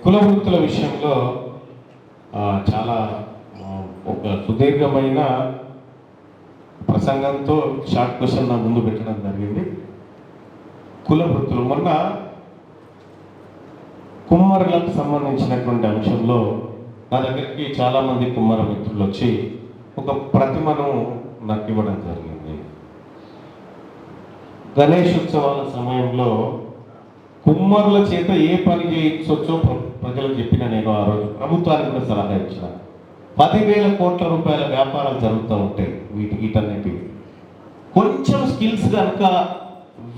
కుల వృత్తుల విషయంలో చాలా ఒక సుదీర్ఘమైన ప్రసంగంతో షార్ట్ క్వశ్చన్ నా ముందు పెట్టడం జరిగింది. కుల వృత్తులు మొన్న కుమ్మరులకు సంబంధించినటువంటి అంశంలో నా దగ్గరికి చాలామంది కుమ్మర మిత్రులు వచ్చి ఒక ప్రతిమను నాకు ఇవ్వడం జరిగింది. గణేష్ ఉత్సవాల సమయంలో కుమ్మరుల చేత ఏ పని చేయించవచ్చో ప్రజలకు చెప్పిన నేను ఆ రోజు ప్రభుత్వానికి కూడా సలహా ఇచ్చిన. 10,000 కోట్ల రూపాయల వ్యాపారాలు జరుగుతూ ఉంటాయి. వీటన్నిటి కొంచెం స్కిల్స్ కనుక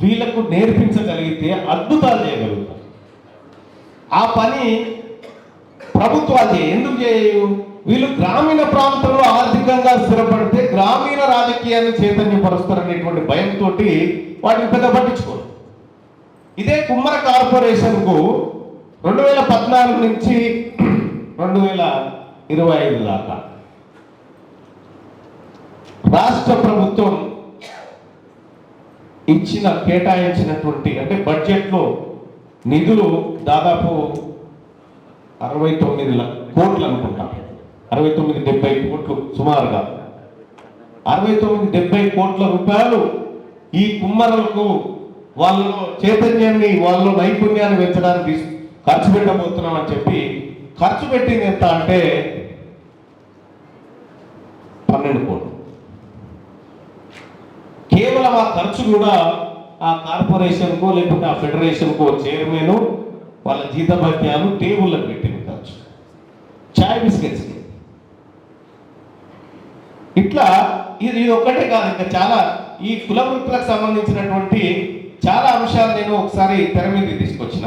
వీళ్ళకు నేర్పించగలిగితే అద్భుతాలు చేయగలుగుతారు. ఆ పని ప్రభుత్వాలు ఎందుకు చేయవు? వీళ్ళు గ్రామీణ ప్రాంతంలో ఆర్థికంగా స్థిరపడితే గ్రామీణ రాజకీయాన్ని చైతన్యపరుస్తారనేటువంటి భయంతో వాటిని పెద్ద పట్టించుకోరు. ఇదే కుమ్మర కార్పొరేషన్కు 2014 నుంచి 2025 దాకా రాష్ట్ర ప్రభుత్వం కేటాయించినటువంటి అంటే బడ్జెట్లో నిధులు దాదాపు 69 కోట్లు అనుకుంటా, 69-70 కోట్లు సుమారుగా 69-70 కోట్ల రూపాయలు ఈ కుమ్మరులకు వాళ్ళలో చైతన్యాన్ని వాళ్ళలో నైపుణ్యాన్ని పెంచడానికి ఖర్చు పెట్టబోతున్నామని చెప్పి ఖర్చు పెట్టింది ఎంత అంటే 12 కోట్లు. కేవలం ఆ ఖర్చు కూడా ఆ కార్పొరేషన్కో లేకుంటే ఆ ఫెడరేషన్కో చైర్మన్ వాళ్ళ జీతభత్యాలు టేబుల్లో పెట్టింది ఖర్చు, చాయ్ బిస్కెట్స్కి. ఇట్లా ఇది ఒక్కటే కాదు, ఇంకా చాలా ఈ కుల వృత్తులకు సంబంధించినటువంటి చాలా అంశాలు నేను ఒకసారి తెర మీద తీసుకొచ్చిన.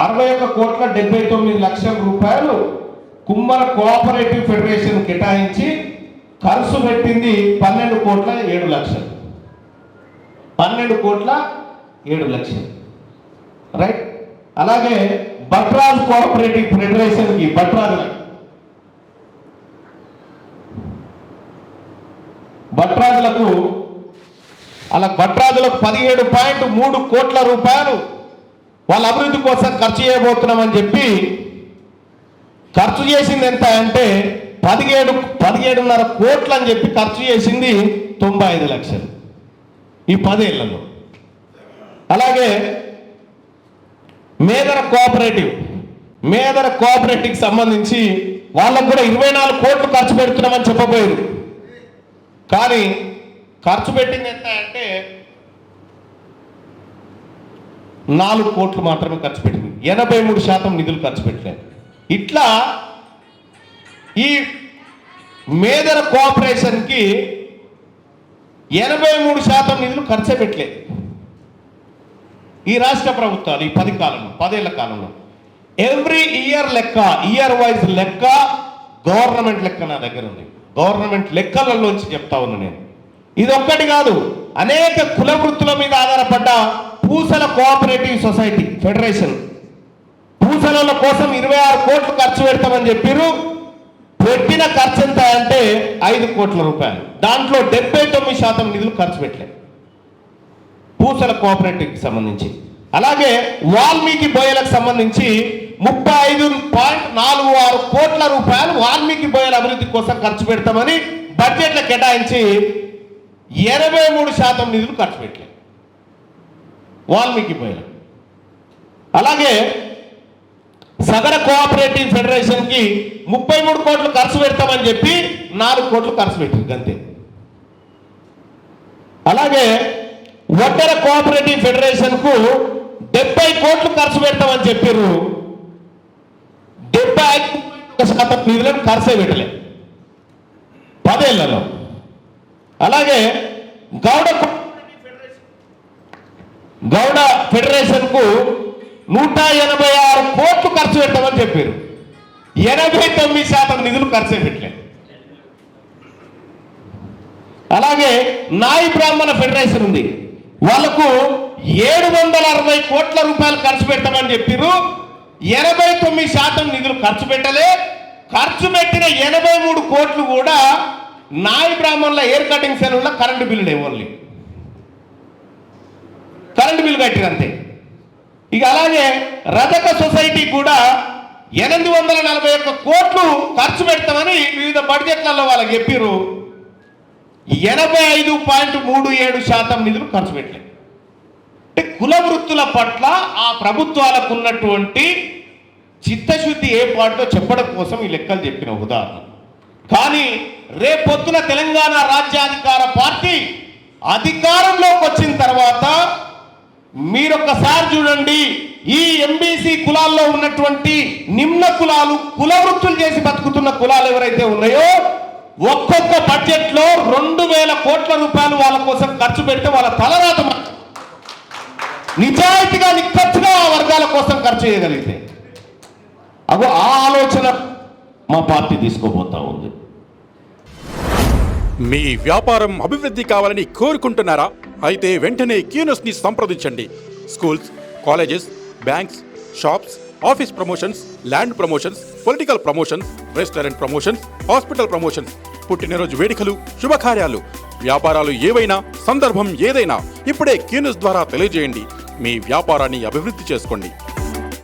61,79,00,000 రూపాయలు కుమ్మర కోఆపరేటివ్ ఫెడరేషన్ కేటాయించి ఖర్చు పెట్టింది 12,07,00,000. 12,07,00,000 రైట్. అలాగే బట్రాజ్ కోఆపరేటివ్ ఫెడరేషన్కి బట్రాజులకు 17.3 కోట్ల రూపాయలు వాళ్ళ అభివృద్ధి కోసం ఖర్చు చేయబోతున్నామని చెప్పి ఖర్చు చేసింది ఎంత అంటే 17.5 కోట్లు అని చెప్పి ఖర్చు చేసింది 95 లక్షలు ఈ 10 ఏళ్లలో. అలాగే మేదర కోఆపరేటివ్ సంబంధించి వాళ్ళకు కూడా 24 కోట్లు ఖర్చు పెడుతున్నామని చెప్పబోయారు. కానీ ఖర్చు పెట్టింది ఎంత అంటే 4 కోట్లు మాత్రమే ఖర్చు పెట్టింది. 83% నిధులు ఖర్చు పెట్టలేదు. ఇట్లా ఈ మేదర కోఆపరేషన్కి 83% నిధులు ఖర్చు పెట్టలేదు ఈ రాష్ట్ర ప్రభుత్వాలు ఈ 10 ఏళ్ల కాలంలో. ఎవ్రీ ఇయర్ వైజ్ లెక్క గవర్నమెంట్ లెక్క నా దగ్గర ఉంది. గవర్నమెంట్ లెక్కలలోంచి చెప్తా ఉన్నా నేను. ఇది ఒక్కటి కాదు, అనేక కుల వృత్తుల మీద ఆధారపడ్డ పూసల కోఆపరేటివ్ సొసైటీ ఫెడరేషన్ పూసల కోసం 26 కోట్లు ఖర్చు పెడతామని చెప్పారు. పెట్టిన ఖర్చు ఎంత అంటే 5 కోట్ల రూపాయలు. దాంట్లో 79% నిధులు ఖర్చు పెట్టలేదు పూసల కోఆపరేటివ్కి సంబంధించి. అలాగే వాల్మీకి బోయలకు సంబంధించి 35.46 కోట్ల రూపాయలు వాల్మీకి బోయల అభివృద్ధి కోసం ఖర్చు పెడతామని బడ్జెట్లో కేటాయించి 83% నిధులు ఖర్చు పెట్టలేదు వాల్మీకి బోయలు. అలాగే సగర కోఆపరేటివ్ ఫెడరేషన్కి 33 కోట్లు ఖర్చు పెడతామని చెప్పి 4 కోట్లు ఖర్చు పెట్టింది అంతే. అలాగే వడ్డెర కోఆపరేటివ్ ఫెడరేషన్కు 70 కోట్లు ఖర్చు పెడతామని చెప్పారు. 75% నిధులను ఖర్చే పెట్టలే 10 ఏళ్లలో. అలాగే గౌడ ఫెడరేషన్కు 186 కోట్లు ఖర్చు పెట్టమని చెప్పారు. 89% నిధులు ఖర్చే పెట్టలేదు. అలాగే నాయి బ్రాహ్మణ ఫెడరేషన్ ఉంది, వాళ్లకు 760 కోట్ల రూపాయలు ఖర్చు పెట్టమని చెప్పారు. 89% నిధులు ఖర్చు పెట్టలే. ఖర్చు పెట్టిన 83 కోట్లు కూడా నాయి బ్రాహ్మణుల ఎయిర్ కటింగ్ సెలవుల current bill only current bill కట్టిరు అంతే. ఇక అలాగే రజక సొసైటీ కూడా 841 కోట్లు ఖర్చు పెడతామని వివిధ బడ్జెట్లలో వాళ్ళకి చెప్పారు. 85.37% నిధులు ఖర్చు పెట్టలేదు. అంటే కుల వృత్తుల పట్ల ఆ ప్రభుత్వాలకు ఉన్నటువంటి చిత్తశుద్ధి ఏ పాటో చెప్పడం కోసం ఈ లెక్కలు చెప్పిన ఉదాహరణ. కానీ రేపొద్దున తెలంగాణ రాజ్యాధికార పార్టీ అధికారంలోకి వచ్చిన తర్వాత మీరొక్కసారి చూడండి, ఈ ఎంబీసీ కులాల్లో ఉన్నటువంటి నిమ్న కులాలు, కుల వృత్తులు చేసి బతుకుతున్న కులాలు ఎవరైతే ఉన్నాయో ఒక్కొక్క బడ్జెట్ లో 2000 కోట్ల రూపాయలు వాళ్ళ కోసం ఖర్చు పెడితే వాళ్ళ తలరాత నిజాయితీగా నిక్కచ్చుగా ఆ వర్గాల కోసం ఖర్చు చేయగలిగితే అగో ఆ ఆలోచన మా పార్టీ తీసుకోబోతా ఉంది. మీ వ్యాపారం అభివృద్ధి కావాలని కోరుకుంటున్నారా? అయితే వెంటనే క్యూనస్ని సంప్రదించండి. Schools, colleges, banks, shops, office promotions, land promotions, political promotions, restaurant promotions, hospital promotions, పుట్టినరోజు వేడుకలు, శుభకార్యాలు, వ్యాపారాలు ఏవైనా, సందర్భం ఏదైనా ఇప్పుడే క్యూనస్ ద్వారా తెలియజేయండి. మీ వ్యాపారాన్ని అభివృద్ధి చేసుకోండి.